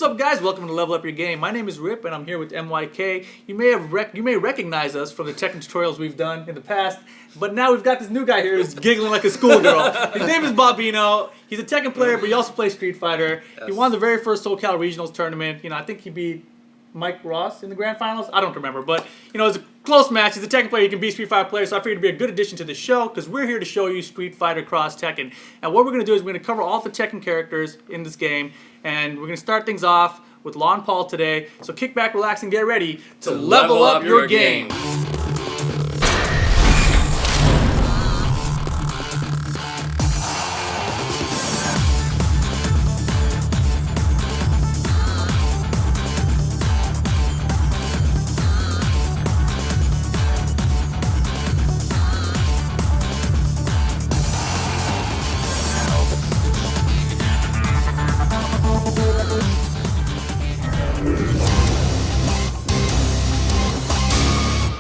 What's up, guys? Welcome to Level Up Your Game. My name is Rip, and I'm here with MYK. You may recognize us from the Tekken tutorials we've done in the past, but now we've got this new guy here who's giggling like a schoolgirl. His name is BobiNo. He's a Tekken player, but he also plays Street Fighter. Yes. He won the very first SoCal Regionals tournament. I think he beat Mike Ross in the grand finals. I don't remember, but it was a close match. He's a Tekken player. He can be a Street Fighter player, so I figured it'd be a good addition to the show because we're here to show you Street Fighter Cross Tekken. And what we're going to do is we're going to cover all the Tekken characters in this game, and we're going to start things off with Law and Paul today. So kick back, relax, and get ready to level up your game.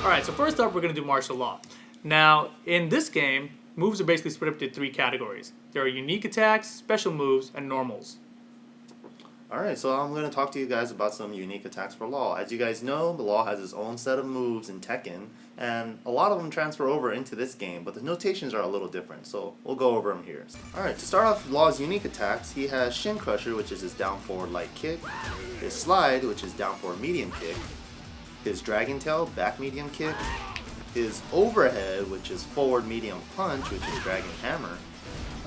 Alright, so first up we're going to do martial law. Now, in this game, moves are basically split up into three categories. There are unique attacks, special moves, and normals. Alright, so I'm going to talk to you guys about some unique attacks for Law. As you guys know, the Law has its own set of moves in Tekken, and a lot of them transfer over into this game, but the notations are a little different, so we'll go over them here. Alright, to start off Law's unique attacks, he has Shin Crusher, which is his down forward light kick, his Slide, which is down forward medium kick, his Dragon Tail, back medium kick, his Overhead, which is forward medium punch, which is Dragon Hammer,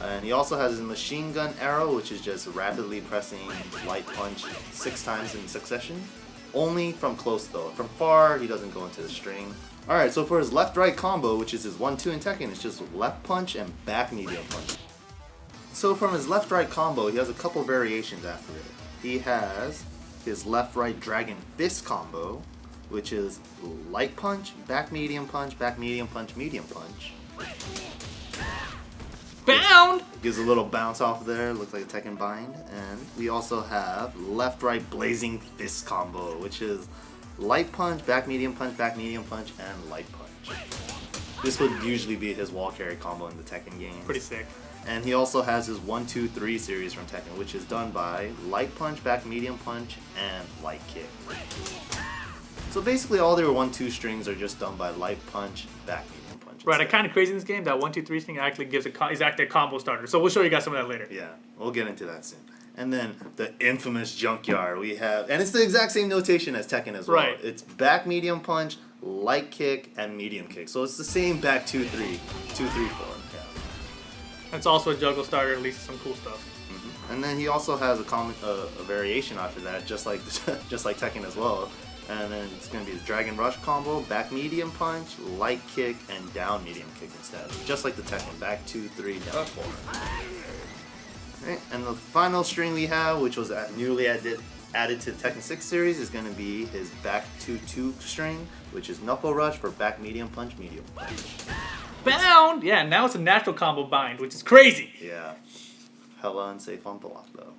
and he also has his Machine Gun Arrow, which is just rapidly pressing light punch 6 times in succession. Only from close though. From far, he doesn't go into the string. Alright, so for his left-right combo, which is his 1-2 in Tekken, it's just left punch and back medium punch. So from his left-right combo, he has a couple variations after it. He has his left-right Dragon Fist combo, which is light punch, back medium punch, medium punch. Bound! Gives a little bounce off there, looks like a Tekken bind. And we also have left-right blazing fist combo, which is light punch, back medium punch, and light punch. This would usually be his wall carry combo in the Tekken games. Pretty sick. And he also has his 1-2-3 series from Tekken, which is done by light punch, back medium punch, and light kick. So basically all their 1-2 strings are just done by light punch, back medium punch. Right, kind of crazy in this game, that 1-2-3 string actually gives is actually a combo starter. So we'll show you guys some of that later. Yeah, we'll get into that soon. And then the infamous Junkyard we have, and it's the exact same notation as Tekken as well. Right. It's back medium punch, light kick, and medium kick. So it's the same back 2-3, 2-3-4. Yeah. It's also a juggle starter, at least some cool stuff. Mm-hmm. And then he also has a variation after that, just like Tekken as well. And then it's going to be his Dragon Rush combo, back medium punch, light kick, and down medium kick instead. Just like the Tekken, back 2-3, down 4. Right, and the final string we have, which was newly added to the Tekken 6 series, is going to be his back 2-2 string, which is Knuckle Rush for back medium punch. Bound! Yeah, now it's a natural combo bind, which is crazy. Yeah. Hella unsafe on block, though.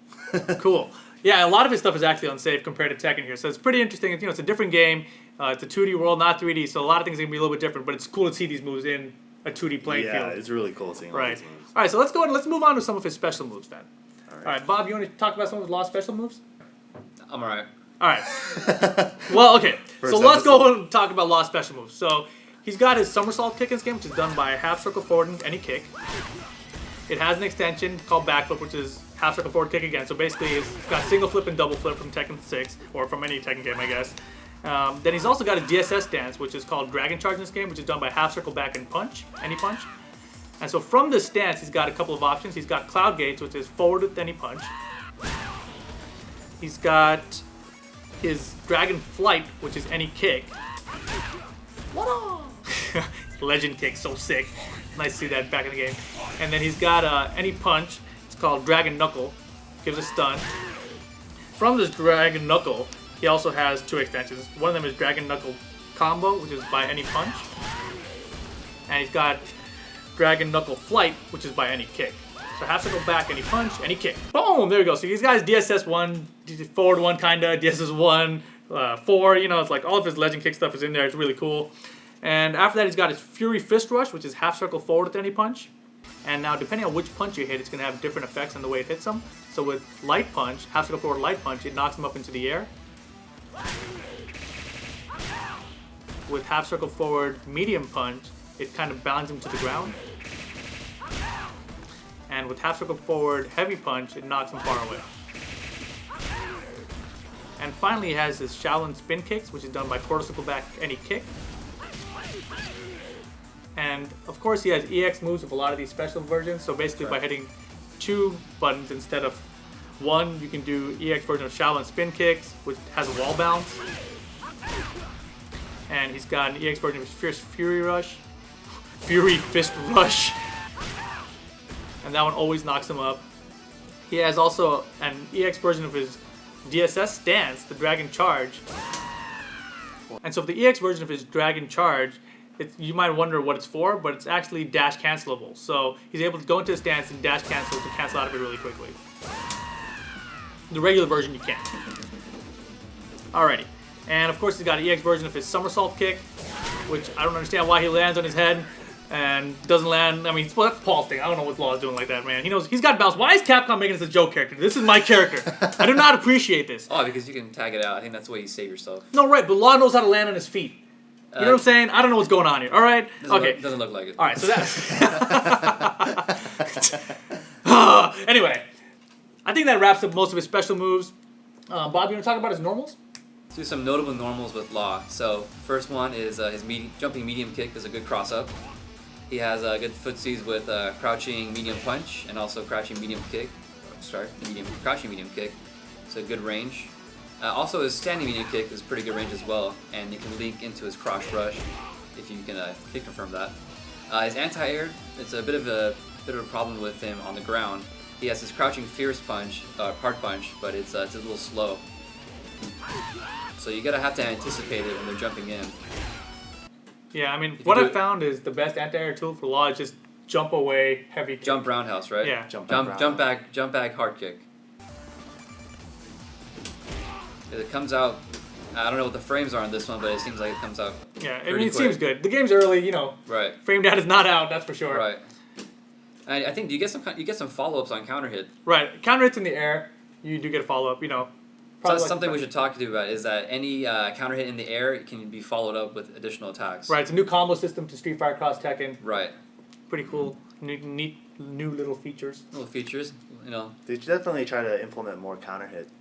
Cool. Yeah, a lot of his stuff is actually unsafe compared to Tekken here, so it's pretty interesting. It's a different game. It's a 2D world, not 3D, so a lot of things are going to be a little bit different, but it's cool to see these moves in a 2D playing field. Yeah, it's really cool seeing all these moves. All right, so let's go ahead and let's move on to some of his special moves then. All right, Bob, you want to talk about some of his Law special moves? I'm alright. All right. Well, okay. So let's go and talk about Law special moves. So he's got his somersault kick in this game, which is done by half circle forward and any kick. It has an extension called backflip, which is half circle forward kick again. So basically, it's got single flip and double flip from Tekken 6, or from any Tekken game, I guess. Then he's also got a DSS stance, which is called Dragon Charge in this game, which is done by half circle back and punch, any punch. And so from this stance, he's got a couple of options. He's got Cloud Gates, which is forward with any punch. He's got his Dragon Flight, which is any kick. Legend kick, so sick. Nice to see that back in the game. And then he's got any punch. It's called Dragon Knuckle. Gives a stun. From this Dragon Knuckle, he also has 2 extensions. One of them is Dragon Knuckle Combo, which is by any punch. And he's got Dragon Knuckle Flight, which is by any kick. So half circle back, any punch, any kick. Boom! There we go. So these guys DSS 1, forward 1 kinda, DSS 1, 4, it's like all of his legend kick stuff is in there. It's really cool. And after that, he's got his Fury Fist Rush, which is half circle forward with any punch. And now, depending on which punch you hit, it's going to have different effects on the way it hits them. So with light punch, half circle forward light punch, it knocks them up into the air. With half circle forward medium punch, it kind of bounds him to the ground. And with half circle forward heavy punch, it knocks him far away. And finally, he has his Shaolin spin kicks, which is done by quarter circle back any kick. And of course, he has EX moves with a lot of these special versions. So basically, by hitting 2 buttons instead of 1, you can do EX version of Shaolin spin kicks, which has a wall bounce. And he's got an EX version of his Fury Fist Rush. And that one always knocks him up. He has also an EX version of his DSS stance, the Dragon Charge. And so for the EX version of his Dragon Charge, you might wonder what it's for, but it's actually dash cancelable. So he's able to go into a stance and dash cancel to cancel out of it really quickly. The regular version you can't. Alrighty. And of course he's got an EX version of his somersault kick, which I don't understand why he lands on his head and doesn't land. I mean, well, that's Paul's thing. I don't know what Law is doing like that, man. He knows he's got bounce. Why is Capcom making this a joke character? This is my character. I do not appreciate this. Oh, because you can tag it out. I think that's the way you save yourself. No, right, but Law knows how to land on his feet. You know what I'm saying? I don't know what's going on here. All right? Okay. Doesn't look like it. All right, so that's... Anyway, I think that wraps up most of his special moves. Bob, you want to talk about his normals? Let's do some notable normals with Law. So, first one is his jumping medium kick is a good cross-up. He has good footsies with crouching medium punch and also crouching medium kick. Crouching medium kick. So good range. Also, his standing medium kick is pretty good range as well, and you can link into his cross rush if you can kick confirm that. His anti-air, it's a bit of a problem with him on the ground. He has his crouching fierce punch, hard punch, but it's a little slow. So you have to anticipate it when they're jumping in. Yeah, I mean, what I found is the best anti-air tool for Law is just jump away, heavy kick. Jump roundhouse, right? Yeah. Jump back, hard kick. It comes out. I don't know what the frames are on this one, but it seems like it comes out. Yeah, I mean, it seems good. The game's early, you know. Right. Frame data is not out, that's for sure. Right. I think you get some follow-ups on counter hit. Right, counter hits in the air, you do get a follow-up. You know. So that's something we should talk to you about. Is that any counter hit in the air can be followed up with additional attacks? Right, it's a new combo system to Street Fighter Cross Tekken. Right. Pretty cool, neat new little features. Little features, you know. They should definitely try to implement more counter hits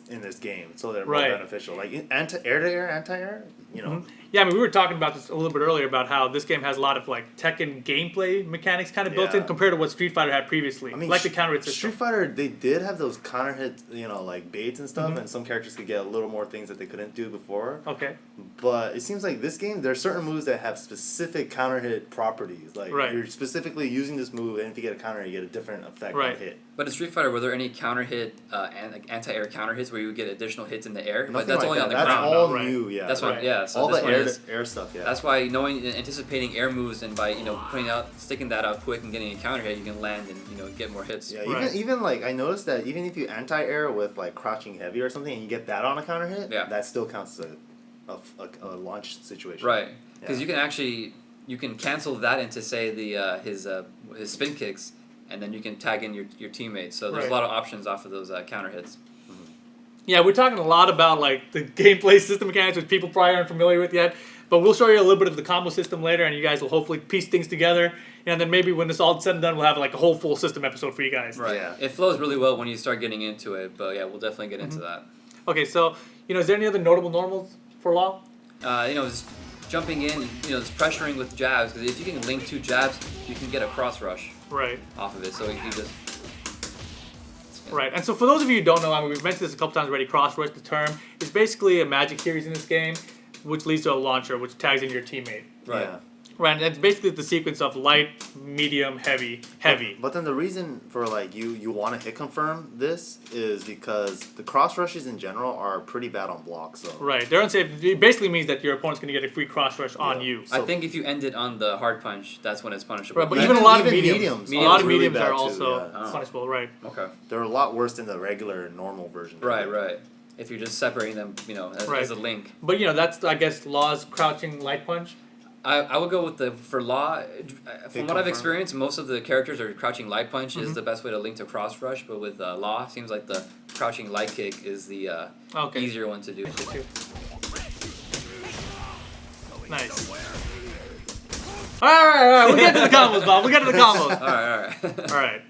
in this game so they're more beneficial. Like air-to-air, anti-air, you know. Mm-hmm. Yeah, I mean, we were talking about this a little bit earlier about how this game has a lot of like Tekken gameplay mechanics kind of built in compared to what Street Fighter had previously. I mean, like the counter hit system. Street Fighter, they did have those counter hits, you know, like baits and stuff, and some characters could get a little more things that they couldn't do before. Okay. But it seems like this game, there are certain moves that have specific counter hit properties. Like you're specifically using this move, and if you get a counter, you get a different effect on hit. But in Street Fighter, were there any counter hit and like anti-air counter hits where you would get additional hits in the air? Nothing but that's like only that. on the That's ground. all new, yeah. That's what, yeah. So all this the air stuff, yeah. That's why anticipating air moves and by sticking that out quick and getting a counter hit, you can land and get more hits. Yeah, even like I noticed that even if you anti-air with like crouching heavy or something and you get that on a counter hit, that still counts as a launch situation. Right, because you can cancel that into say his spin kicks, and then you can tag in your teammates. So there's a lot of options off of those counter hits. Yeah, we're talking a lot about like the gameplay system mechanics which people probably aren't familiar with yet. But we'll show you a little bit of the combo system later, and you guys will hopefully piece things together. And then maybe when this all said and done, we'll have like a whole full system episode for you guys. Right. Yeah. It flows really well when you start getting into it, but yeah, we'll definitely get into that. Okay, so is there any other notable normals for Law? Just jumping in, just pressuring with jabs. Because if you can link 2 jabs, you can get a cross rush. Right. Off of it, so you can just. Right, and so for those of you who don't know, I mean, we've mentioned this a couple times already, cross rush, the term, is basically a magic series in this game, which leads to a launcher, which tags in your teammate. Right. Yeah. Right, and it's basically the sequence of light, medium, heavy. But then the reason for like you want to hit confirm this is because the cross rushes in general are pretty bad on blocks. So. Right, they're unsafe. It basically means that your opponent's going to get a free cross rush on you. So I think if you end it on the hard punch, that's when it's punishable. Right, but even a lot of mediums are also punishable. Right. Okay. They're a lot worse than the regular normal version. Right. If you're just separating them, as a link. But that's I guess Law's crouching light punch. I would go with for Law. From what I've confirm. experienced, most of the characters are crouching light punch is the best way to link to cross rush, but with Law, it seems like the crouching light kick is the easier one to do. Nice. Alright, we'll get to the combos, Bob. We'll get to the combos. Alright. Alright.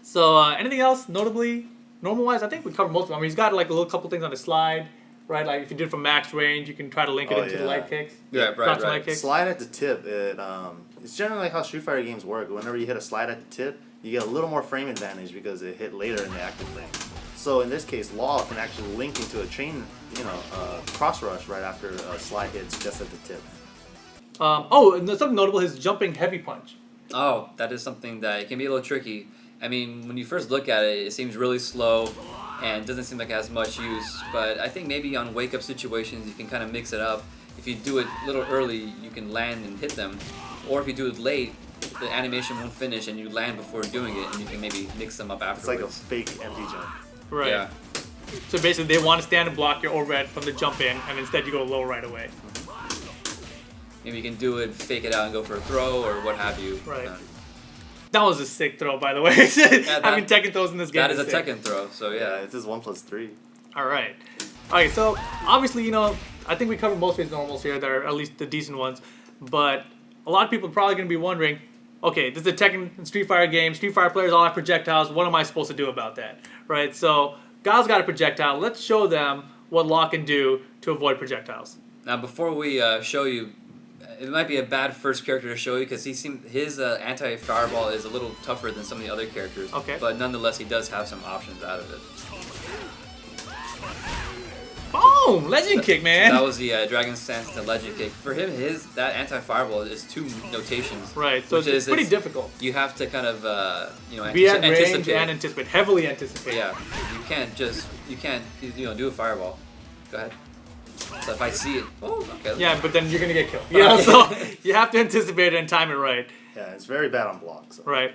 So, anything else notably, normal-wise? I think we covered most of them. I mean, he's got like a little couple things on the slide, right? Like if you did it from max range, you can try to link it into the light kicks. Yeah, right. Light kicks. Slide at the tip, it's generally like how Street Fighter games work. Whenever you hit a slide at the tip, you get a little more frame advantage because it hit later in the active frame. So in this case, Law can actually link into a chain, cross rush right after a slide hits just at the tip. And something notable, his jumping heavy punch. Oh, that is something that it can be a little tricky. I mean, when you first look at it, it seems really slow and doesn't seem like it has much use. But I think maybe on wake-up situations, you can kind of mix it up. If you do it a little early, you can land and hit them. Or if you do it late, the animation won't finish and you land before doing it, and you can maybe mix them up afterwards. It's like a fake empty jump. Right. Yeah. So basically, they want to stand and block your overhead from the jump in, and instead you go low right away. Maybe you can do it, fake it out, and go for a throw or what have you. Right. That was a sick throw, by the way. Having Tekken throws in this game. That is a sick. Tekken throw, so yeah. It's his 1+3. Alright. Okay, so obviously, I think we covered most of his normals here that are at least the decent ones. But a lot of people are probably going to be wondering, okay, this is a Tekken and Street Fighter game. Street Fighter players all have projectiles. What am I supposed to do about that? Right? So, Guile's got a projectile. Let's show them what Law can do to avoid projectiles. Now, before we show you, it might be a bad first character to show you because his anti-fireball is a little tougher than some of the other characters. Okay. But nonetheless, he does have some options out of it. Boom! Legend kick, man! That was the Dragon Stance to Legend kick. For him, that anti-fireball is 2 notations. Right, so it's pretty difficult. You have to kind of, Be at range anticipate. and anticipate. Heavily anticipate. Yeah, you can't do a fireball. Go ahead. So if I see it, okay. Yeah, but then you're going to get killed. So you have to anticipate it and time it right. Yeah, it's very bad on blocks. So. Right.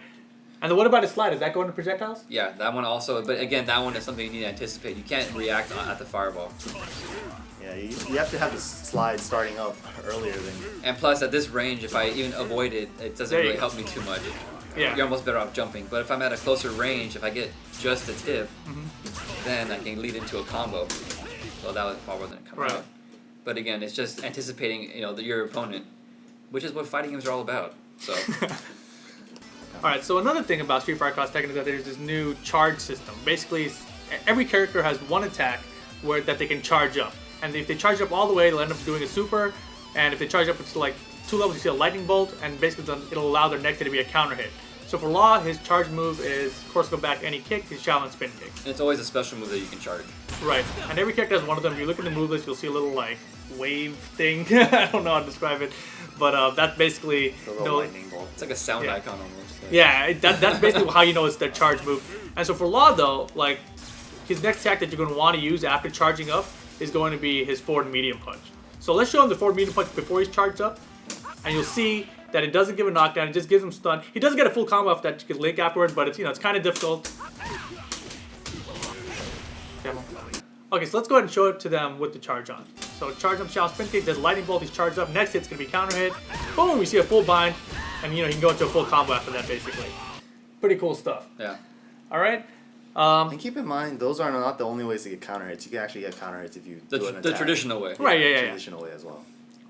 And then what about a slide? Does that go into projectiles? Yeah, that one also. But again, that one is something you need to anticipate. You can't react at the fireball. Yeah, you have to have the slide starting up earlier than you. And plus, at this range, if I even avoid it, it doesn't really help me too much. Yeah. You're almost better off jumping. But if I'm at a closer range, if I get just the tip, then I can lead into a combo. So that was far wasn't coming out. But again, it's just anticipating, your opponent, which is what fighting games are all about. So. Alright, so another thing about Street Fighter Cross Tekken is that there's this new charge system. Basically, every character has one attack that they can charge up. And if they charge up all the way, they'll end up doing a super. And if they charge up to like 2 levels, you see a lightning bolt. And basically, it'll allow their next hit to be a counter hit. So for Law, his charge move is, of course, go back any kick, his Shao and spin kick. And it's always a special move that you can charge. Right, and every character has one of them. If you look at the move list, you'll see a little, like, wave thing. I don't know how to describe it. But that's basically... The little lightning bolt. It's like a sound icon almost. Yeah, that's basically how you know it's their charge move. And so for Law, though, like, his next attack that you're going to want to use after charging up is going to be his forward medium punch. So let's show him the forward medium punch before he's charged up. And you'll see that it doesn't give a knockdown, it just gives him stun. He doesn't get a full combo off that you can link afterwards, but it's it's kind of difficult. Okay, so let's go ahead and show it to them with the charge on. So charge up Shao spin kick, does lightning bolt, he's charged up. Next hit's gonna be counter hit. Boom, we see a full bind, and he can go into a full combo after that basically. Pretty cool stuff. Yeah. Alright. And keep in mind, those are not the only ways to get counter hits. You can actually get counter hits if you do an attack. The traditional way. Right, yeah. Traditional way as well.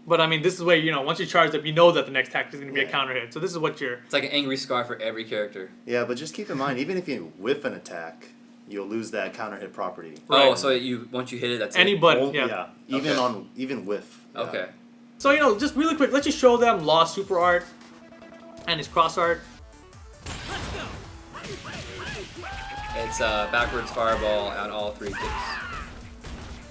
But I mean, this is where, once you charge up, you know that the next attack is going to be a counter hit. So this is what you're... It's like an angry scar for every character. Yeah, but just keep in mind, even if you whiff an attack, you'll lose that counter hit property. Right. Oh, so once you hit it, that's any it? button, Yeah, even whiff. Yeah. Okay. So, just really quick, let's just show them Law super art and his cross art. It's backwards fireball on all 3 kicks.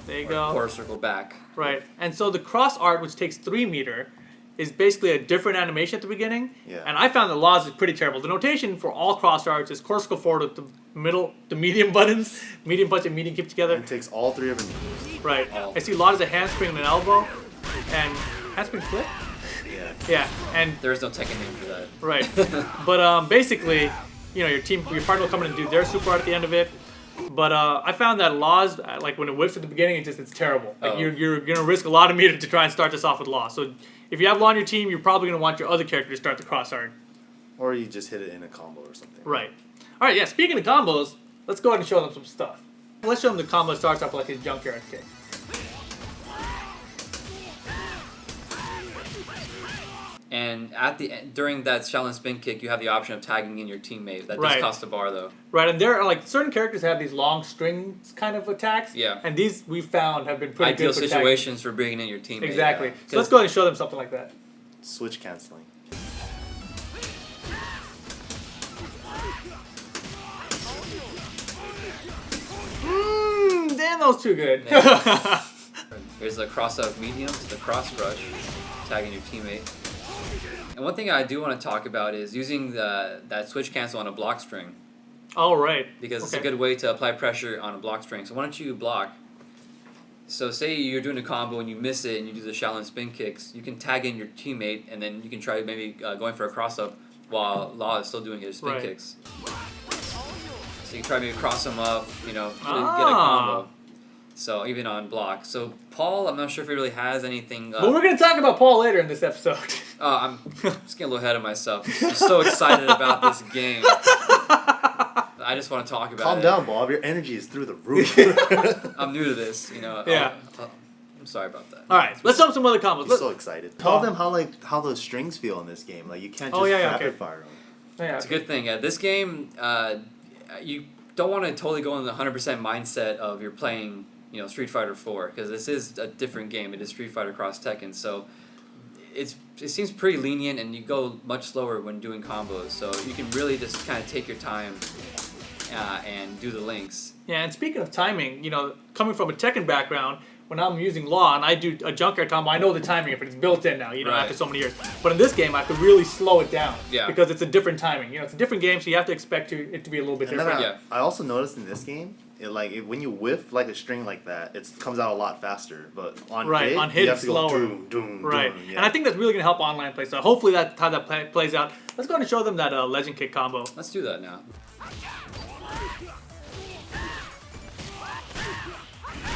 There you go. Or circle back. Right. And so the cross art, which takes 3 meter, is basically a different animation at the beginning. Yeah. And I found that Law's is pretty terrible. The notation for all cross arts is course go forward with the medium buttons, medium punch and medium kick together. It takes all 3 of them. Right. All. I see Law has a handspring and an elbow, and handspring flip. Yeah. Yeah. And There is no Tekken name for that. right. But basically, your partner will come in and do their super art at the end of it. But I found that Law's, like when it whips at the beginning, it's terrible. Like you're gonna risk a lot of meter to try and start this off with Law. So if you have Law on your team, you're probably going to want your other character to start the crossguard. Or you just hit it in a combo or something. Right. All right, yeah, speaking of combos, let's go ahead and show them some stuff. Let's show them the combo starts off like his junkyard kick. And during that Shaolin spin kick, you have the option of tagging in your teammate. That does Right. cost a bar though. Right, and there are like certain characters have these long strings kind of attacks. Yeah. And these we found have been pretty Ideal good for tagging. situations for bringing in your teammate. Exactly. Yeah. So let's go ahead and show them something like that. Switch canceling. Damn, that was too good. Yeah. Here's the cross up medium to the cross rush, tagging your teammate. And one thing I do want to talk about is using that switch cancel on a block string, All right. because it's a good way to apply pressure on a block string. So why don't you block? So say you're doing a combo and you miss it and you do the Shaolin spin kicks, you can tag in your teammate and then you can try maybe going for a cross up while Law is still doing his spin Right. kicks. So you can try maybe cross them up, you know, get a Ah. combo. So even on block. So Paul, I'm not sure if he really has anything. But we're going to talk about Paul later in this episode. I'm just getting a little ahead of myself. I'm so excited about this game. I just want to talk about Calm it. down, Bob. Your energy is through the roof. I'm new to this, you know. Yeah. I'm sorry about that. All right, let's show them some other combos. I'm so excited. Tell them how the strings feel in this game. Like you can't just rapid fire them. Yeah, It's a good thing. This game, you don't want to totally go in the 100% mindset of you're playing, you know, Street Fighter 4, because this is a different game. It is Street Fighter Cross Tekken, so it seems pretty lenient, and you go much slower when doing combos. So you can really just kind of take your time and do the links. Yeah, and speaking of timing, you know, coming from a Tekken background, when I'm using Law and I do a junkyard combo, I know the timing of it. It's built in now, you know, Right. after so many years. But in this game, I could really slow it down. Yeah. Because it's a different timing. You know, it's a different game, so you have to expect it to be a little bit And then different. Yeah. I also noticed in this game, when you whiff like a string like that, it comes out a lot faster. But on hit, on hit you have it's to go slower. doom, doom, Right. doom. Yeah. And I think that's really going to help online play. So hopefully that's how that plays out. Let's go ahead and show them that legend kick combo. Let's do that now.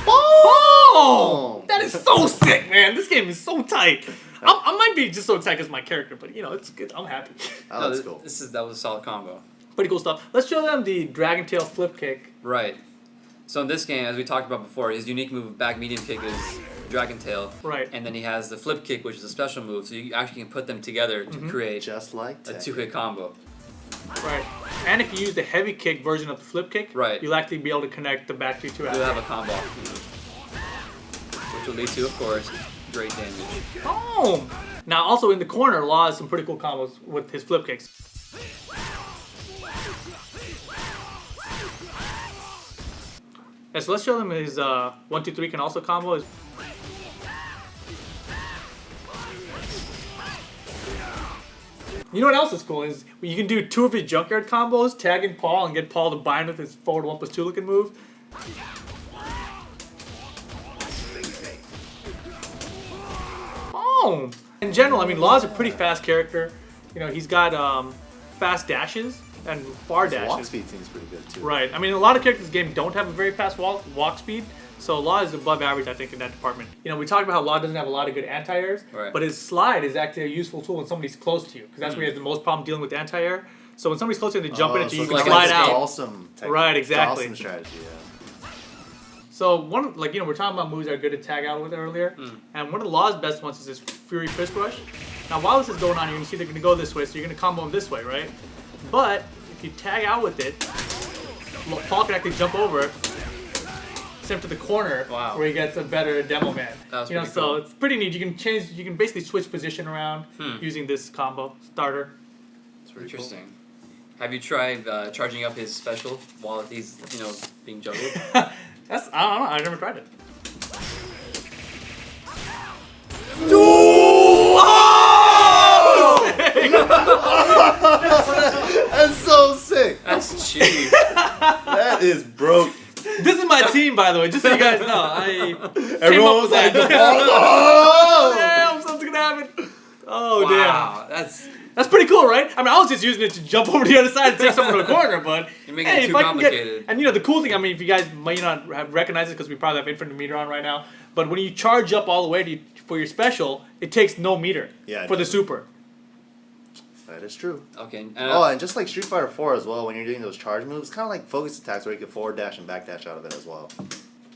Oh! That is so sick, man. This game is so tight. I might be just so excited because my character, but you know, it's good. I'm happy. Oh, that's No, cool. That was a solid combo. Pretty cool stuff. Let's show them the Dragon Tail flip kick. Right. So in this game, as we talked about before, his unique move, back medium kick, is Dragon Tail. Right. And then he has the flip kick, which is a special move. So you actually can put them together to create Just like a Tekken. 2-hit combo. Right. And if you use the heavy kick version of the flip kick, Right. you'll actually be able to connect the back to two You'll after. have a combo, which will lead to, of course, great damage. Boom! Now, also in the corner, Law has some pretty cool combos with his flip kicks. Yeah, so let's show them his 1, 2, 3 can also combo. You know what else is cool is you can do 2 of his junkyard combos, tagging Paul and get Paul to bind with his forward 1+2 looking move. Boom! In general, I mean, Law's a pretty fast character. You know, he's got fast dashes and far His dashes. walk speed seems pretty good too. Right. I mean, a lot of characters in this game don't have a very fast walk speed, so Law is above average, I think, in that department. You know, we talked about how Law doesn't have a lot of good anti-airs, Right. but his slide is actually a useful tool when somebody's close to you, because that's where he has the most problem dealing with anti-air. So when somebody's close to you and they jump into you, you so can it's slide like out. Awesome technique. Right, exactly. Awesome strategy, yeah. So we're talking about moves that are good to tag out with earlier, and one of the Law's best ones is this Fury Fist Rush. Now, while this is going on, you can see they're going to go this way, so you're going to combo them this way, right? But if you tag out with it, Paul can actually jump over it, send him to the corner, Wow. where he gets a better demo man. That was you know, pretty so cool. it's pretty neat. You can basically switch position around using this combo starter. It's pretty Interesting. Have you tried charging up his special while he's, you know, being juggled? I don't know. I've never tried it. Cool. That's so sick. That's cheap. That is broke. This is my team, by the way, just so you guys know. I Everyone was like, oh, damn, something's gonna happen. Oh, Wow, that's That's pretty cool, right? I mean, I was just using it to jump over to the other side and take someone to a corner, but You're making it too complicated. And the cool thing, I mean, if you guys might not have recognized it because we probably have infinite meter on right now, but when you charge up all the way for your special, it takes no meter for the super. That is true. Okay. And just like Street Fighter 4 as well, when you're doing those charge moves, kind of like focus attacks where you can forward dash and back dash out of it as well.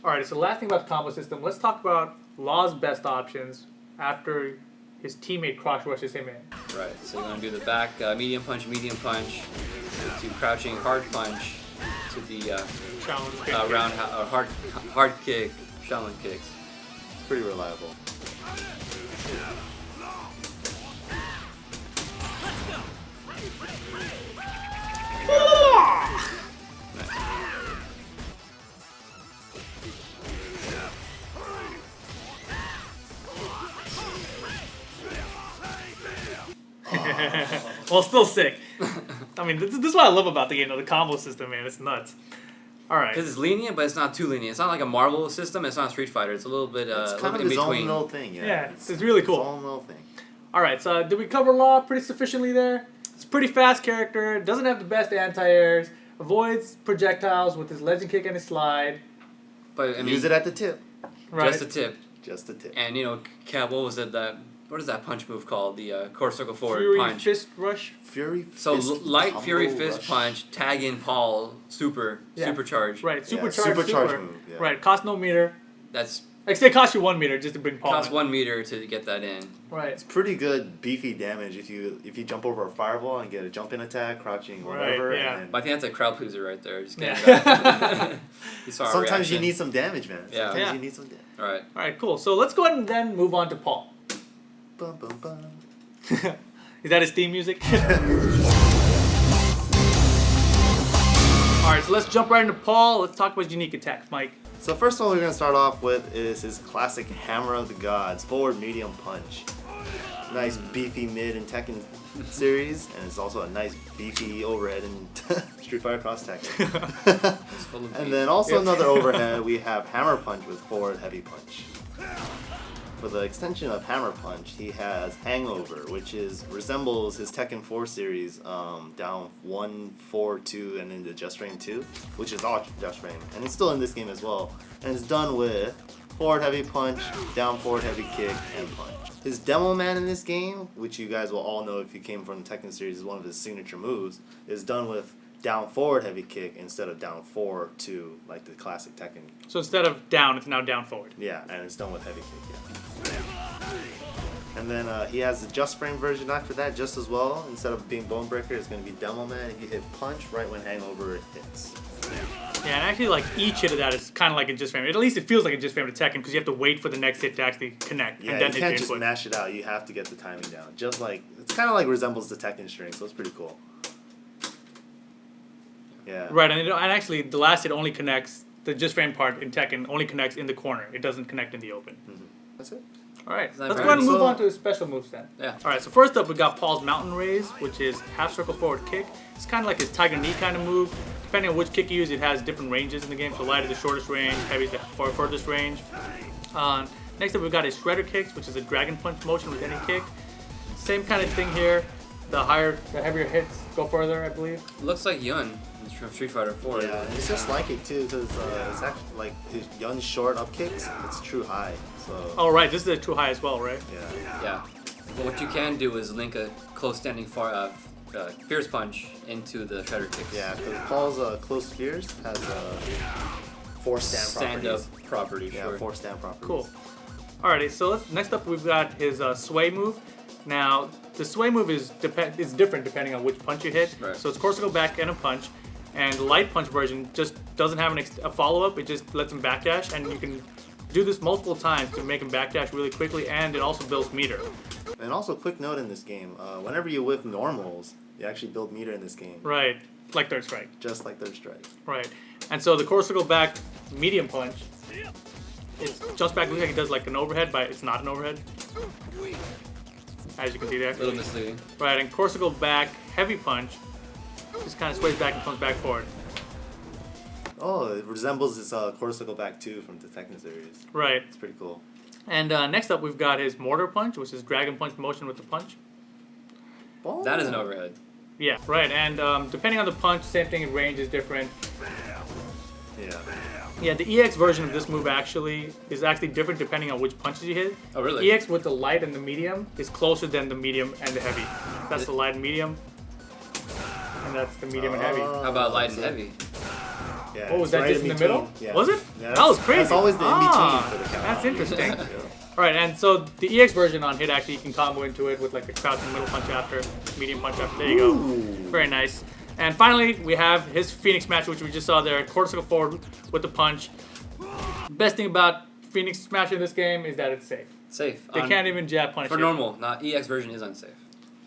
Alright, so last thing about the combo system, let's talk about Law's best options after his teammate cross rushes him in. Right, so you're going to do the back medium punch, to crouching hard punch, to the round hard kick, Shaolin kicks. It's pretty reliable. Well, still sick. I mean, this is what I love about the game, the combo system, man. It's nuts. All right. Because it's lenient, but it's not too lenient. It's not like a Marvel system. It's not Street Fighter. It's a little bit it's kind of in his between. own little thing. Yeah, it's really cool. His own little thing. All right, so did we cover Law pretty sufficiently there? It's a pretty fast character. Doesn't have the best anti-airs. Avoids projectiles with his legend kick and his slide. But I mean, use it at the tip. Right. Just the tip. Just the tip. And Cab, what was it? What is that punch move called? The core circle forward Fury punch. Fist Rush. Fury. So fist light combo Fury Fist rush. punch, tag in Paul, supercharge. Right, supercharge. Supercharge move. Yeah. Right, cost no meter. That's Like say, it costs you 1 meter just to bring Paul. costs in. 1 meter to get that in. Right. It's pretty good beefy damage if you jump over a fireball and get a jump in attack, crouching, whatever. Right, yeah. And then But I think that's a crowd pleaser right there. Just getting Yeah. back. You saw our sometimes you reaction. need some damage, man. Yeah. Sometimes Yeah. you need some damage. All right. All right, cool. So let's go ahead and then move on to Paul. Bum, bum, bum. Is that his theme music? All right, so let's jump right into Paul. Let's talk about his unique attacks, Mike. So first one we're going to start off with is his classic Hammer of the Gods, forward medium punch. Nice beefy mid in Tekken series, and it's also a nice beefy overhead in Street Fighter Cross Tekken. And then also another overhead, we have Hammer Punch with forward heavy punch. For the extension of Hammer Punch, he has Hangover, which resembles his Tekken 4 series, down 1, 4, 2, and then the Just Frame 2, which is all Just Frame, and it's still in this game as well. And it's done with forward heavy punch, down forward heavy kick, and punch. His Demo Man in this game, which you guys will all know if you came from the Tekken series, is one of his signature moves, is done with down forward heavy kick instead of down 4, 2, like the classic Tekken. So instead of down, it's now down forward. Yeah, and it's done with heavy kick, yeah. And then he has the Just Frame version after that just as well. Instead of being Bone Breaker, it's going to be Demo Man. You hit punch right when Hangover hits. Yeah, and actually, like, each hit of that is kind of like a just frame. At least it feels like a just frame to Tekken because you have to wait for the next hit to actually connect. Yeah, and then you hit can't the just input. mash it out. You have to get the timing down. Just like, it's kind of like resembles the Tekken string, so it's pretty cool. Yeah. Right, and actually, the last hit only connects, the just frame part in Tekken only connects in the corner. It doesn't connect in the open. Mm-hmm. That's it. All right, that let's go right? ahead and move So- on to his special moves then. Yeah. All right, so first up, we got Paul's Mountain Raise, which is half circle forward kick. It's kind of like his Tiger Knee kind of move. Depending on which kick you use, it has different ranges in the game. So light is the shortest range, heavy is the furthest range. Next up, we've got his Shredder Kicks, which is a Dragon Punch motion with any kick. Same kind of thing here. The heavier hits go further, I believe. Looks like Yun from Street Fighter 4. Yeah, it's just like it too, because it's actually like his Yun's short up kicks, it's true high. So. Oh, right, this is a true high as well, right? Yeah. Yeah. But what you can do is link a close standing Fierce Punch into the Shredder Kicks. Yeah, because Paul's Close Fierce has 4 stand properties. Stand-up property, Yeah, sure. 4 stand properties. Cool. Alrighty, so next up we've got his Sway move. Now, the Sway move is different depending on which punch you hit. Right. So it's course to go back and a punch. And the light punch version just doesn't have a follow-up. It just lets him backdash, and you can do this multiple times to make him backdash really quickly, and it also builds meter. And also, quick note in this game, whenever you whip normals, you actually build meter in this game. Right, like Third Strike. Just like Third Strike. Right. And so the course to go back medium punch, it jumps back, looks like it does like an overhead, but it's not an overhead. As you can see there. A little misleading. Right, and course to go back heavy punch, just kind of sways back and comes back forward. Oh, it resembles this Corsical Back 2 from the Tekken series. Right. It's pretty cool. And next up we've got his Mortar Punch, which is Dragon Punch motion with the punch. Oh. That is an overhead. Yeah, right. And depending on the punch, same thing. Range is different. Yeah. Yeah, the EX version of this move is actually different depending on which punches you hit. Oh, really? EX with the light and the medium is closer than the medium and the heavy. That's the light and medium. And that's the medium and heavy. How about light and heavy? Yeah. Oh, was that right just in the between. middle? Yeah. Was it? Yeah, That was crazy. That's always the in-between for the counter. That's interesting. Yeah. Alright, and so the EX version on hit actually you can combo into it with like a crouching middle punch after, medium punch after. There you go. Very nice. And finally, we have his Phoenix Smasher, which we just saw there. Quarter circle forward with the punch. Best thing about Phoenix Smasher in this game is that it's safe. Safe. They can't even jab punish For you. normal, not EX version is unsafe.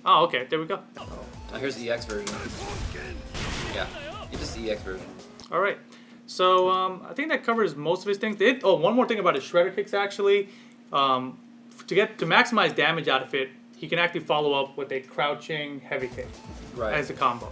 Oh, okay. There we go. Now here's the EX version. Yeah, it's just the EX version. All right. So I think that covers most of his things. One more thing about his shredder kicks actually. To maximize damage out of it, he can actually follow up with a crouching heavy kick as a combo.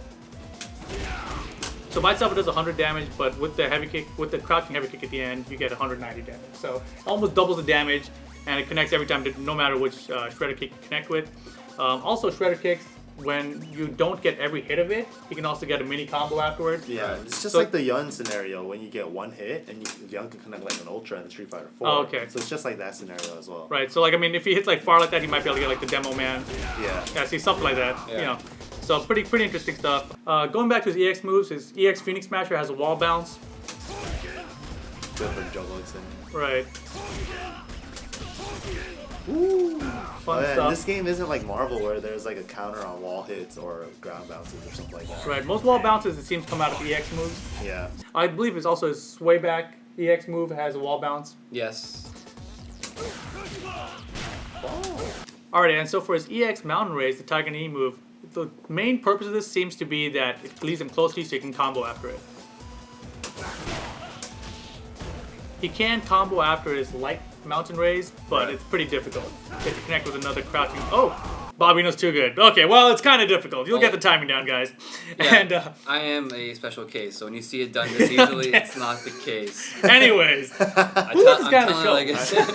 So by itself it does 100 damage, but with the heavy kick, with the crouching heavy kick at the end, you get 190 damage. So it almost doubles the damage, and it connects every time, no matter which shredder kick you connect with. Also, shredder kicks, when you don't get every hit of it, you can also get a mini combo afterwards. Yeah, it's just like the Yun scenario when you get one hit and Yun can connect like an Ultra in Street Fighter 4. Oh, okay. So it's just like that scenario as well. Right. So like if he hits like far like that, he might be able to get like the Demo Man. Yeah. Yeah. See something like that. Yeah. You know. So pretty interesting stuff. Going back to his EX moves, his EX Phoenix Smasher has a wall bounce. Good for juggle extending. Right. Ooh. Fun And stuff. this game isn't like Marvel where there's like a counter on wall hits or ground bounces or something like that. Right. Most wall bounces it seems come out of EX moves. Yeah. I believe it's also his sway back EX move has a wall bounce. Yes. Alright, and so for his EX Mountain Raise, the Tiger Knee move, the main purpose of this seems to be that it leaves him close to you so you can combo after it. He can combo after his light Mountain Raise, but it's pretty difficult. You have to connect with another crouching. Oh! BobiNo's too good. Okay, well, it's kind of difficult. You'll get the timing down, guys. Yeah, And, I am a special case, so when you see it done this easily, it's not the case. anyways. I'm kinda telling show? you,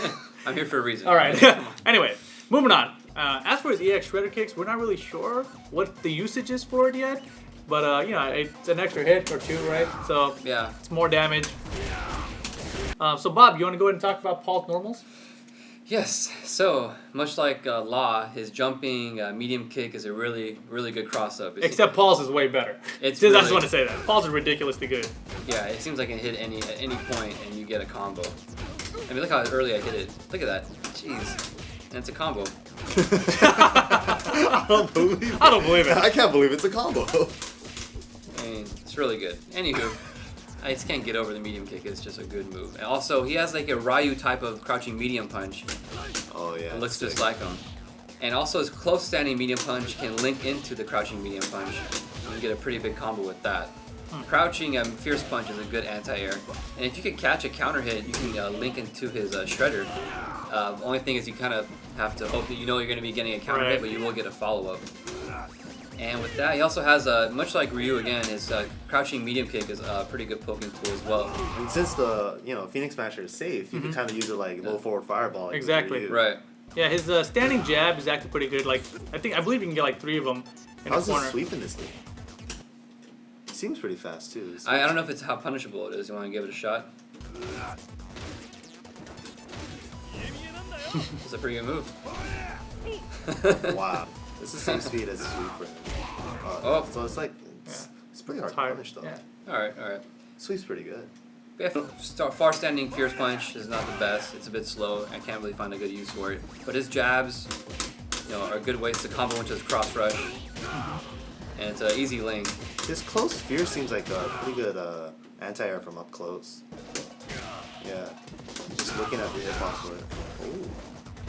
I'm here for a reason. Alright, anyway, moving on. As for his EX Shredder Kicks, we're not really sure what the usage is for it yet. But, it's an extra hit or two, right? So, Yeah. it's more damage. So, Bob, you want to go ahead and talk about Paul's normals? Yes. So much like Law, his jumping medium kick is a really, really good cross up. Except Paul's is way better. I just want to say that. Paul's is ridiculously good. Yeah, it seems like it can hit at any point and you get a combo. I mean, look how early I hit it. Look at that. Jeez. And it's a combo. I don't believe it. I can't believe it's a combo. I mean, it's really good. Anywho, I just can't get over the medium kick. It's just a good move. And also, he has like a Ryu type of crouching medium punch. Oh yeah. It looks just like him. And also, his close standing medium punch can link into the crouching medium punch. You can get a pretty big combo with that. Crouching fierce punch is a good anti-air. And if you can catch a counter hit, you can link into his shredder. Only thing is you kind of have to hope that you know you're going to be getting a counter hit, but you will get a follow-up. And with that, he also has, much like Ryu again, his crouching medium kick is a pretty good poking tool as well. And since the Phoenix Smasher is safe, you can kind of use it like low forward fireball. Like Exactly. Ryu. Right. Yeah, his standing jab is actually pretty good. Like, I believe you can get like 3 of them in How's the corner. his sweep in this game? It seems pretty fast too. I don't know if it's how punishable it is. You want to give it a shot? It's a pretty good move. Wow. It's the same speed as sweep for him. So it's like, it's pretty hard to punish though. Yeah. Alright. Sweep's pretty good. Far standing fierce punch is not the best. It's a bit slow. I can't really find a good use for it. But his jabs, are good ways to combo into his cross rush. And it's an easy link. His close fierce seems like a pretty good anti-air from up close. Yeah. Just looking at the hitbox for it. Ooh.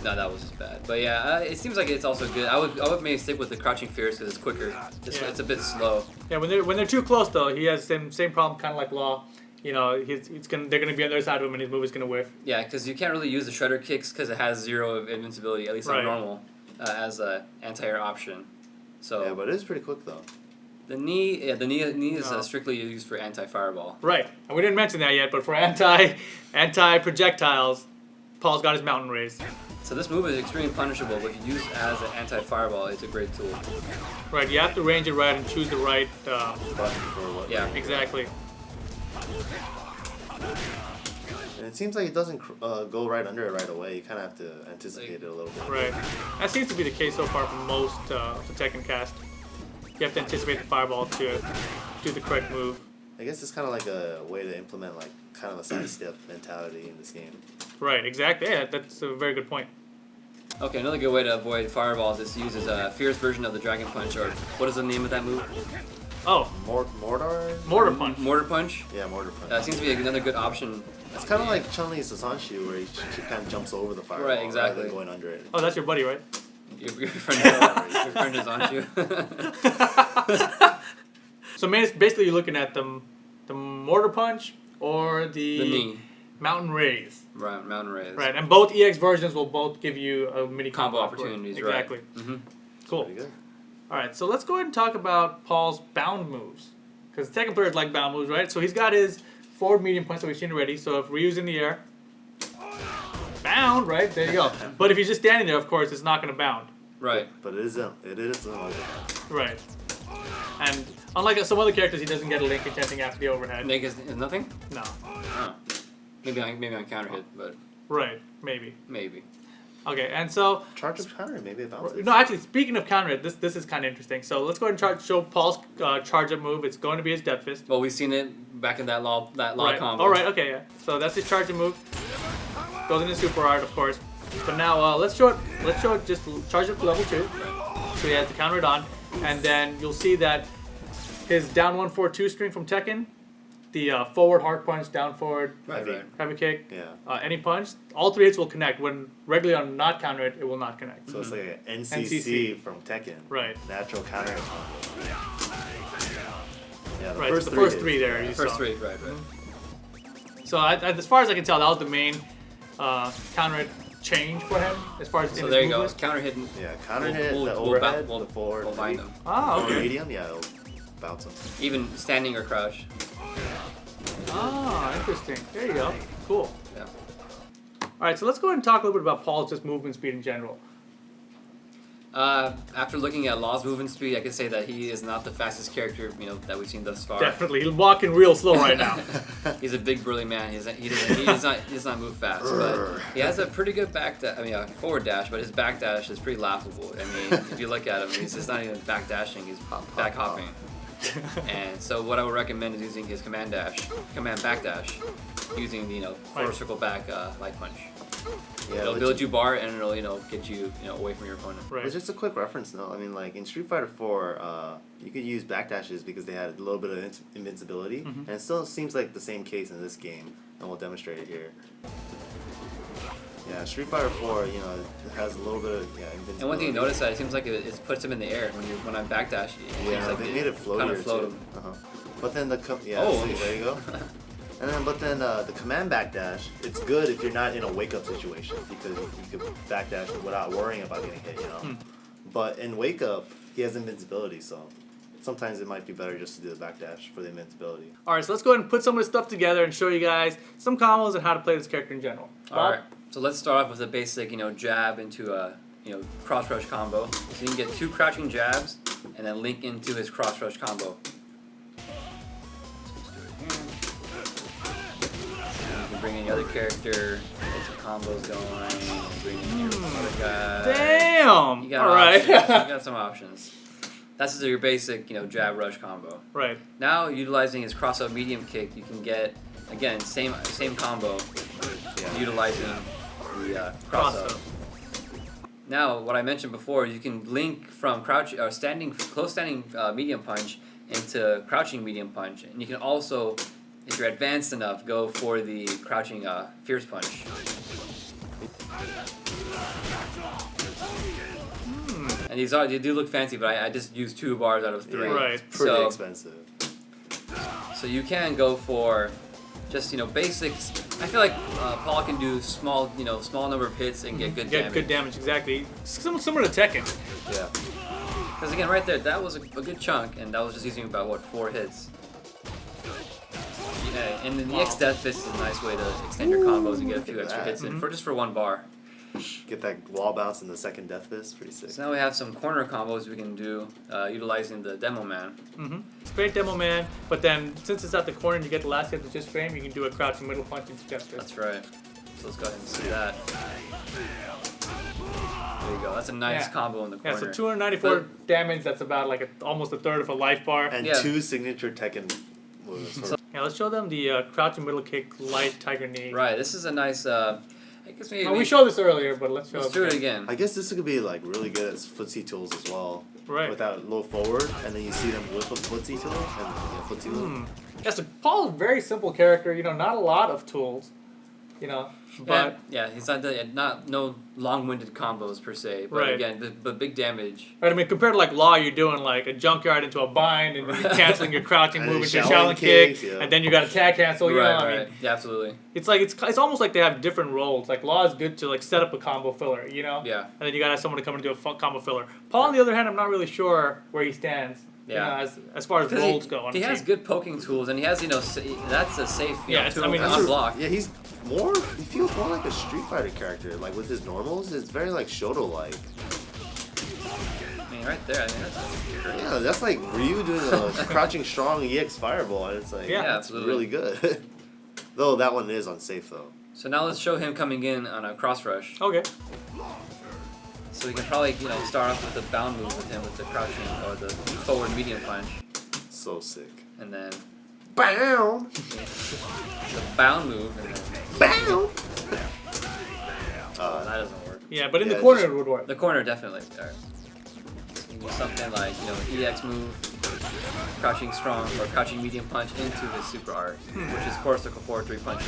No, that was just bad. But yeah, it seems like it's also good. I would maybe stick with the crouching fierce because it's quicker. It's a bit slow. Yeah, when they're too close though, he has same problem, kind of like Law. They're gonna be on the other side of him, and his move is gonna whiff. Yeah, because you can't really use the shredder kicks because it has 0 invincibility, at least on normal, as a anti-air option. So Yeah, but it is pretty quick though. the knee is strictly used for anti-fireball. Right, and we didn't mention that yet, but for anti projectiles, Paul's got his Mountain Raise. So this move is extremely punishable, but if you use it as an anti-fireball, it's a great tool. Right, you have to range it right and choose the right. Button for what? Yeah. Exactly. And it seems like it doesn't go right under it right away. You kind of have to anticipate it a little bit. Right. That seems to be the case so far for most of the Tekken cast. You have to anticipate the fireball to do the correct move. I guess it's kind of like a way to implement like kind of a sidestep mentality in this game. Right, exactly. Yeah, that's a very good point. Okay, another good way to avoid fireballs is to use a fierce version of the Dragon Punch, or what is the name of that move? Oh, Mortar? Mortar Punch. Mortar Punch? Yeah, Mortar Punch. That seems to be another good option. It's kind of like Chun-Li's Sasanshu, where she kind of jumps over the fireball Right, exactly. rather than going under it. Oh, that's your buddy, right? Your friend is on you. So basically you're looking at the Mortar Punch or the knee. Mountain Raise. Right, Mountain Rays. Right, and both EX versions will both give you a mini Combo combo opportunities, Exactly. right. Mm-hmm. Cool. Pretty good. Alright, so let's go ahead and talk about Paul's bound moves. Because Tekken players like bound moves, right? So he's got his forward medium punch that we've seen already. So if Ryu's in the air, bound, right? There you go. But if he's just standing there, of course, it's not going to bound. Right. But it is an overhead. Right. And unlike some other characters, he doesn't get a link contesting after the overhead. Nick is nothing? No. Oh. Maybe on counter hit, but Right, maybe. maybe. Okay, and so... Charge of counter, maybe it bounces. No, actually, speaking of counter hit, this is kind of interesting. So let's go ahead and show Paul's charge-up move. It's going to be his Death Fist. Well, we've seen it back in that law Right. combo. All right, okay, yeah. So that's his charge-up move. Goes into super hard, of course. But now let's show it just charge up to level 2. So he has to counter it on, and then you'll see that his down 1-4-2 string from Tekken, the forward hard punch, down forward, Right, right. heavy kick, Yeah. any punch, all 3 hits will connect. When regularly on not counter it, it will not connect. So it's like an NCC, NCC. from Tekken. Right. Natural counter combo. Yeah, the Right, first so the three first hits. 3 there. You First saw. 3, right. So as far as I can tell, that was the main counter hit change for him as far as in So his there you move go. list. Counter hitting. Yeah, counter hit, We'll- the we'll overhead, we'll- the forward. We'll bind them. Ah, The okay. medium, yeah, it'll bounce them. Even standing or crouch. Ah, interesting. There you go. Cool. Yeah. All right, so let's go ahead and talk a little bit about Paul's just movement speed in general. After looking at Law's movement speed, I can say that he is not the fastest character that we've seen thus far. Definitely, he's walking real slow right now. He's a big burly man. He does not move fast, but he has a pretty good forward dash. But his back dash is pretty laughable. I mean, if you look at him, he's just not even back dashing. He's back hopping. And so what I would recommend is using his command back dash, using the forward circle back light punch. Yeah, It'll build you bar and it'll get you away from your opponent. Right. But just a quick reference note, I mean, like in Street Fighter 4, you could use backdashes because they had a little bit of invincibility, and it still seems like the same case in this game, and we'll demonstrate it here. Yeah, Street Fighter 4, it has a little bit of invincibility. And one thing you notice that it seems like it puts him in the air when I backdash. It seems Yeah, like they made it floatier kind of float too. him. But then Oh. see, there you go. But then the command backdash, it's good if you're not in a wake-up situation because you can backdash without worrying about getting hit, But in wake-up, he has invincibility, so sometimes it might be better just to do the backdash for the invincibility. All right, so let's go ahead and put some of this stuff together and show you guys some combos and how to play this character in general. All right, so let's start off with a basic, jab into a, cross rush combo. So you can get 2 crouching jabs and then link into his cross rush combo. Bring in the other character, get some combos going, bring in your other guy. Damn! You got All right. options. You got some options. That's your basic, jab rush combo. Right. Now, utilizing his cross-up medium kick, you can get, again, same combo, utilizing the cross-up. Now, what I mentioned before, you can link from close standing medium punch into crouching medium punch, and you can also, if you're advanced enough, go for the crouching fierce punch. And they do look fancy, but I just used 2 bars out of 3. Yeah, Right. it's pretty expensive. So you can go for just basics. I feel like Paul can do small number of hits and get good damage. Good damage, exactly. Similar to Tekken. Yeah. Because again, right there, that was a good chunk, and that was just using about 4 hits. Yeah, and then the EX Death Fist is a nice way to extend your combos and get a few look at extra that. hits in for 1 bar. Get that wall bounce in the second death fist. Pretty sick. So now we have some corner combos we can do utilizing the Demo Man. Straight Demo Man, but then since it's at the corner and you get the last hit to just frame, you can do a crouching middle punch into death fist. That's right. So let's go ahead and see that. There you go. That's a nice combo in the corner. Yeah, so 294 damage. That's about like almost a third of a life bar. And 2 signature Tekken moves. Yeah, let's show them the crouching middle kick, light tiger knee. Right. This is a nice. I guess maybe. We showed this earlier, but let's show. Let's do it again. I guess this could be like really good as footsie tools as well. Right. With that low forward, and then you see them whip a footsie tool and footsie whip. Yeah, so Paul's a very simple character. Not a lot of tools. But he's not no long-winded combos per se, but Right. again, but big damage. right, I mean, compared to like Law, you're doing like a junkyard into a bind, and then you're canceling your crouching And move into a Shaolin Shaolin kick, kicks, yeah. and then you got a tag cancel. Right, I right. mean, Yeah, absolutely. it's like it's almost like they have different roles. Like Law is good to like set up a combo filler, Yeah. and then you got to have someone to come and do a combo filler. Paul, on the other hand, I'm not really sure where he stands. Yeah. As far as roles go. On He the has team. good poking tools, and he has that's a safe tool I mean, to unblock. Yeah, he feels more like a Street Fighter character. Like with his normals, it's very like Shoto-like. I mean, right there, I think that's great. Yeah, that's like Ryu doing a crouching strong EX Fireball, and it's like, Yeah, it's absolutely. really good. Though that one is unsafe though. So now let's show him coming in on a cross rush. Okay. So we can probably start off with the bound move with him with the crouching or the forward medium punch, So sick. and then Bam! the bound move, and then Bam! that doesn't work. Yeah, but in Yeah, the corner just- it would work. The corner definitely. Alright. You can do something like EX move, crouching strong or crouching medium punch into his super art, which is core circle forward 3 punches.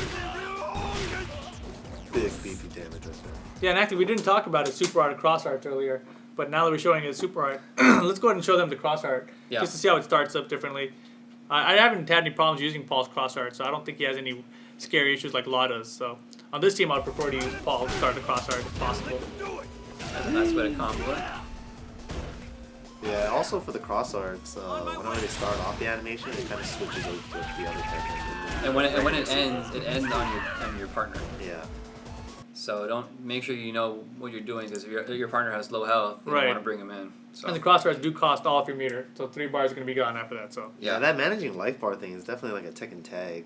Big beefy damage right there. Yeah, and actually we didn't talk about his super art and cross arts earlier, but now that we're showing his super art, let's go ahead and show them the cross art just to see how it starts up differently. I haven't had any problems using Paul's cross art, so I don't think he has any scary issues like Law does. So on this team, I'd prefer to use Paul to start the cross art if possible. That's a nice way to combo it. Yeah, also for the cross arts, whenever they start off the animation, it kind of switches over to the other Tekken. And when it ends on your partner. Yeah. So don't make sure you know what you're doing, because if your partner has low health, you Right. don't want to bring him in. So And the cross arts do cost all of your meter, so 3 bars are going to be gone after that. So Yeah, that managing life bar thing is definitely like a Tekken tag.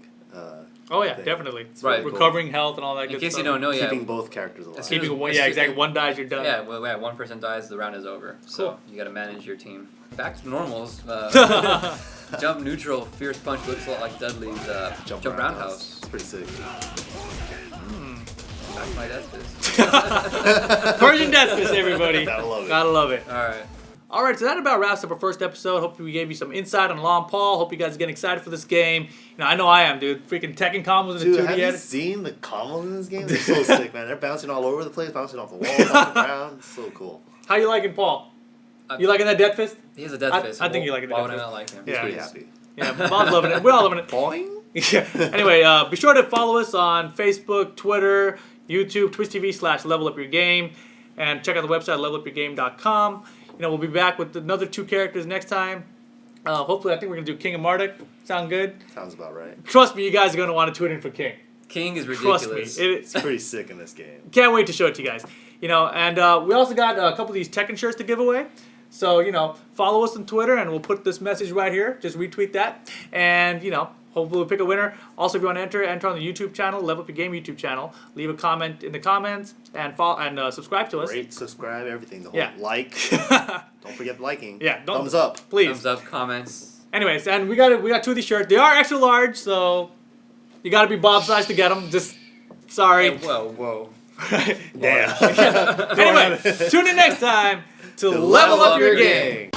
oh yeah, thing. definitely. It's Right. really cool. Recovering health and all that in good case stuff. you don't know, Keeping both characters alive. As Keeping soon one, as- yeah, exactly. One dies, you're done. Yeah, well, one person dies, the round is over. So Cool. you got to manage your team. Back to normals. Jump neutral, fierce punch looks a lot like Dudley's jump roundhouse. It's pretty sick. Back to my death fist. Persian Death Fist, everybody. Gotta love it. Gotta love it. Alright. Alright, so that about wraps up our first episode. Hope we gave you some insight on Law and Paul. Hope you guys are getting excited for this game. I know I am, dude. Freaking Tekken combos in the Dude, 2D have you edit. seen the combos in this game? They're so sick, man. They're bouncing all over the place, bouncing off the walls, off the ground. It's so cool. How you liking Paul? You liking that Death Fist? He has a death fist. I think you like it. Why would I not like him? He's Yeah. pretty happy. Yeah, Bob's loving it. We're all loving it. Boing? Yeah. Anyway, be sure to follow us on Facebook, Twitter, YouTube, Twitch TV/LevelUpYourGame, and check out the website levelupyourgame.com. We'll be back with another 2 characters next time. Hopefully, I think we're gonna do King of Marduk. Sound good? Sounds about right. Trust me, you guys are gonna want to tune in for King. King is Trust ridiculous. me, It's pretty sick in this game. can't wait to show it to you guys. And we also got a couple of these Tekken shirts to give away. So, follow us on Twitter, and we'll put this message right here. Just retweet that, and hopefully we'll pick a winner. Also, if you want to enter on the YouTube channel, Level Up Your Game YouTube channel. Leave a comment in the comments and follow and subscribe to us. Rate, subscribe, everything. The whole Yeah. like. Don't forget liking. Yeah, don't- Thumbs up. Please. Thumbs up, comments. Anyways, and we got 2 of these shirts. They are extra large, so you got to be Bob size to get them. Just sorry. Hey, whoa. Damn. Anyway, tune in next time to level up your game.